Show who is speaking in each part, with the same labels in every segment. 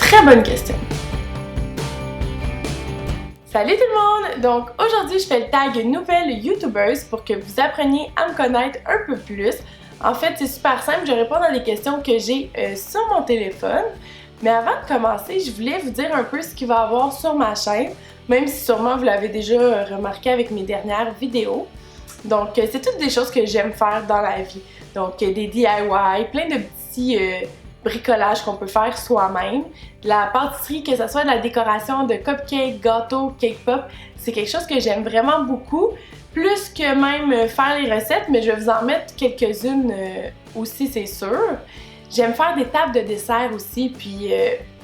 Speaker 1: très bonne question. Salut tout le monde! Donc aujourd'hui je fais le tag nouvelle YouTubeuse pour que vous appreniez à me connaître un peu plus. En fait c'est super simple, je réponds à des questions que j'ai sur mon téléphone. Mais avant de commencer, je voulais vous dire un peu ce qu'il va y avoir sur ma chaîne, même si sûrement vous l'avez déjà remarqué avec mes dernières vidéos. Donc c'est toutes des choses que j'aime faire dans la vie. Donc des DIY, plein de petits bricolage qu'on peut faire soi-même. De la pâtisserie, que ce soit de la décoration de cupcakes, gâteaux, cake pop, c'est quelque chose que j'aime vraiment beaucoup. Plus que même faire les recettes, mais je vais vous en mettre quelques-unes aussi, c'est sûr. J'aime faire des tables de dessert aussi, puis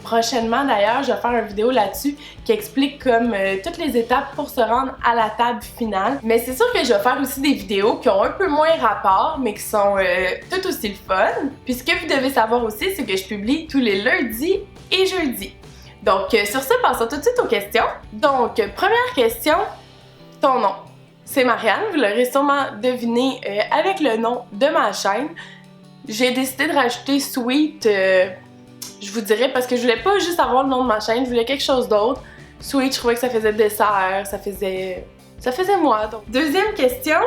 Speaker 1: prochainement d'ailleurs, je vais faire une vidéo là-dessus qui explique comme toutes les étapes pour se rendre à la table finale. Mais c'est sûr que je vais faire aussi des vidéos qui ont un peu moins rapport, mais qui sont tout aussi le fun. Puis ce que vous devez savoir aussi, c'est que je publie tous les lundis et jeudis. Donc sur ce, passons tout de suite aux questions. Donc première question, ton nom. C'est Marianne, vous l'aurez sûrement deviné avec le nom de ma chaîne. J'ai décidé de rajouter Sweet, je vous dirais, parce que je voulais pas juste avoir le nom de ma chaîne, je voulais quelque chose d'autre. Sweet, je trouvais que ça faisait dessert, ça faisait moi. Donc, deuxième question,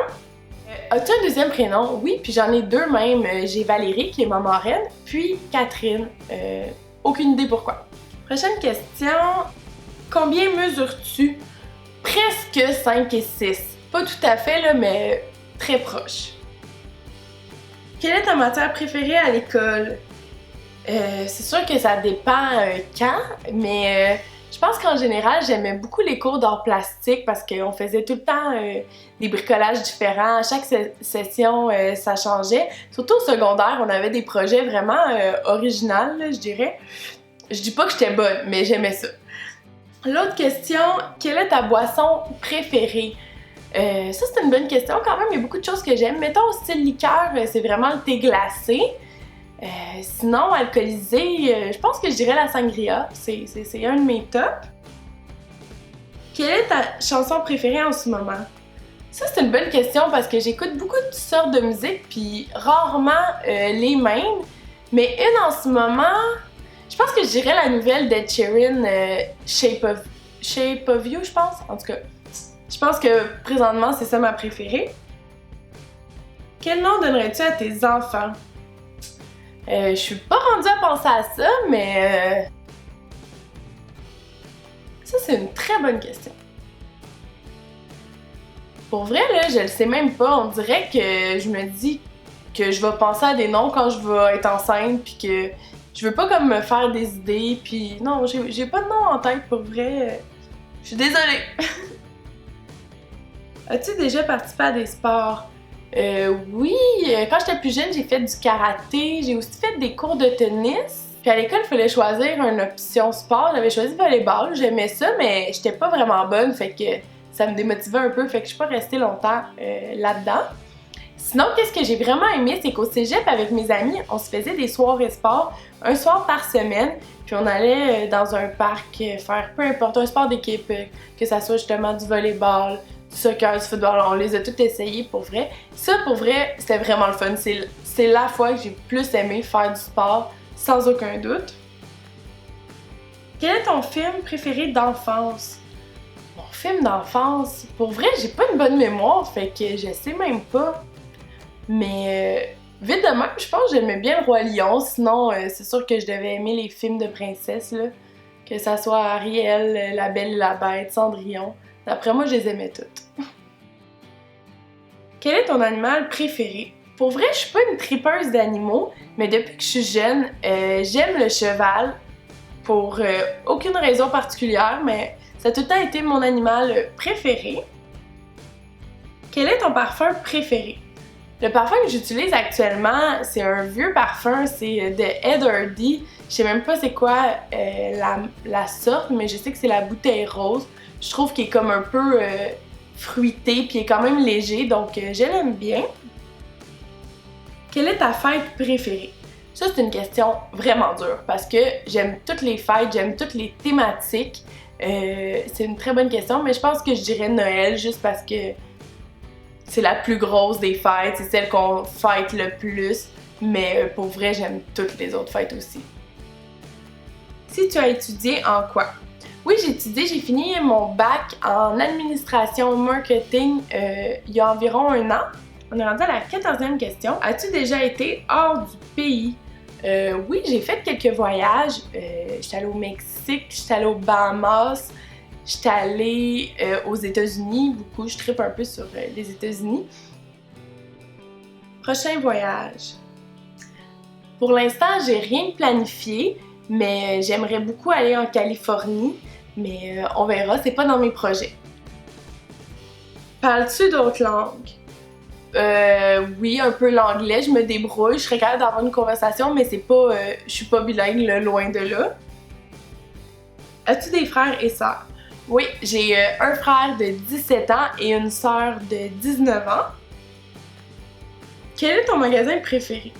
Speaker 1: as-tu un deuxième prénom? Oui, puis j'en ai deux même. J'ai Valérie, qui est ma marraine, puis Catherine. Aucune idée pourquoi. Prochaine question, combien mesures-tu? Presque 5 et 6. Pas tout à fait, là, mais très proche. Quelle est ta matière préférée à l'école? C'est sûr que ça dépend quand, mais je pense qu'en général, j'aimais beaucoup les cours d'art plastique parce qu'on faisait tout le temps des bricolages différents. À chaque session, ça changeait. Surtout au secondaire, on avait des projets vraiment originaux, là, je dirais. Je dis pas que j'étais bonne, mais j'aimais ça. L'autre question, quelle est ta boisson préférée? Ça, c'est une bonne question quand même. Il y a beaucoup de choses que j'aime. Mettons, au style liqueur, c'est vraiment le thé glacé. Sinon, alcoolisé, je pense que je dirais la sangria. C'est un de mes tops. Quelle est ta chanson préférée en ce moment? Ça, c'est une bonne question parce que j'écoute beaucoup de toutes sortes de musique, puis rarement les mêmes. Mais une en ce moment, je pense que je dirais la nouvelle d'Ed Sheeran, Shape of You, je pense. En tout cas, je pense que présentement, c'est ça ma préférée. Quel nom donnerais-tu à tes enfants? Je suis pas rendue à penser à ça, mais ça, c'est une très bonne question. Pour vrai, là, je le sais même pas. On dirait que je me dis que je vais penser à des noms quand je vais être enceinte, puis que je veux pas comme me faire des idées, puis non, j'ai pas de nom en tête, pour vrai. Je suis désolée. As-tu déjà participé à des sports? Oui, quand j'étais plus jeune, j'ai fait du karaté, j'ai aussi fait des cours de tennis. Puis à l'école, il fallait choisir une option sport. J'avais choisi volleyball, j'aimais ça, mais j'étais pas vraiment bonne, fait que ça me démotivait un peu, fait que je suis pas restée longtemps là-dedans. Sinon, qu'est-ce que j'ai vraiment aimé, c'est qu'au cégep, avec mes amis, on se faisait des soirées sport, un soir par semaine, puis on allait dans un parc faire peu importe, un sport d'équipe, que ça soit justement du volleyball, du soccer, du football, on les a tous essayés pour vrai. Ça, pour vrai, c'était vraiment le fun. C'est la fois que j'ai plus aimé faire du sport, sans aucun doute. Quel est ton film préféré d'enfance? Mon film d'enfance, pour vrai, j'ai pas une bonne mémoire, fait que je sais même pas. Mais vite de même, je pense que j'aimais bien le Roi Lion. Sinon, c'est sûr que je devais aimer les films de princesses, là. Que ça soit Ariel, La Belle et la Bête, Cendrillon. D'après moi, je les aimais toutes. Quel est ton animal préféré? Pour vrai, je suis pas une tripeuse d'animaux, mais depuis que je suis jeune, j'aime le cheval pour aucune raison particulière, mais ça a tout le temps été mon animal préféré. Quel est ton parfum préféré? Le parfum que j'utilise actuellement, c'est un vieux parfum, c'est de Ed Hardy. Je sais même pas c'est quoi la sorte, mais je sais que c'est la bouteille rose. Je trouve qu'il est comme un peu fruité, puis il est quand même léger, donc je l'aime bien. Quelle est ta fête préférée? Ça, c'est une question vraiment dure, parce que j'aime toutes les fêtes, j'aime toutes les thématiques. C'est une très bonne question, mais je pense que je dirais Noël, juste parce que c'est la plus grosse des fêtes, c'est celle qu'on fête le plus, mais pour vrai, j'aime toutes les autres fêtes aussi. Si tu as étudié en quoi? Oui, j'ai fini mon bac en administration marketing il y a environ un an. On est rendu à la 14e question. As-tu déjà été hors du pays? Oui, j'ai fait quelques voyages. J'étais allée au Mexique, j'étais allée aux Bahamas, j'étais allée aux États-Unis. Beaucoup, je trippe un peu sur les États-Unis. Prochain voyage. Pour l'instant, j'ai rien de planifié, mais j'aimerais beaucoup aller en Californie. Mais on verra, c'est pas dans mes projets. Parles-tu d'autres langues? Oui, un peu l'anglais, je me débrouille, je serais capable d'avoir une conversation, mais c'est pas, je suis pas bilingue, là, loin de là. As-tu des frères et sœurs? Oui, j'ai un frère de 17 ans et une sœur de 19 ans. Quel est ton magasin préféré?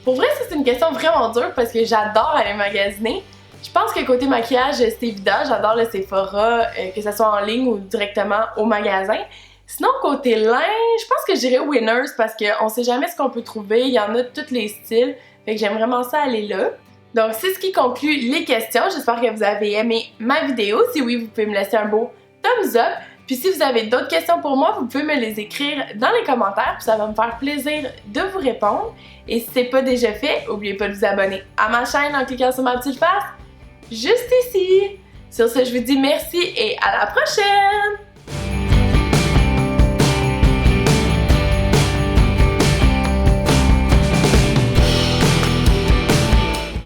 Speaker 1: Pour vrai, ça c'est une question vraiment dure parce que j'adore aller magasiner. Je pense que côté maquillage, c'est évident, j'adore le Sephora, que ce soit en ligne ou directement au magasin. Sinon, côté linge, je pense que je dirais Winners parce qu'on sait jamais ce qu'on peut trouver, il y en a de tous les styles, fait que j'aime vraiment ça aller là. Donc c'est ce qui conclut les questions, j'espère que vous avez aimé ma vidéo. Si oui, vous pouvez me laisser un beau thumbs up. Puis si vous avez d'autres questions pour moi, vous pouvez me les écrire dans les commentaires, puis ça va me faire plaisir de vous répondre. Et si c'est pas déjà fait, n'oubliez pas de vous abonner à ma chaîne en cliquant sur ma petite face juste ici. Sur ce, je vous dis merci et à la prochaine!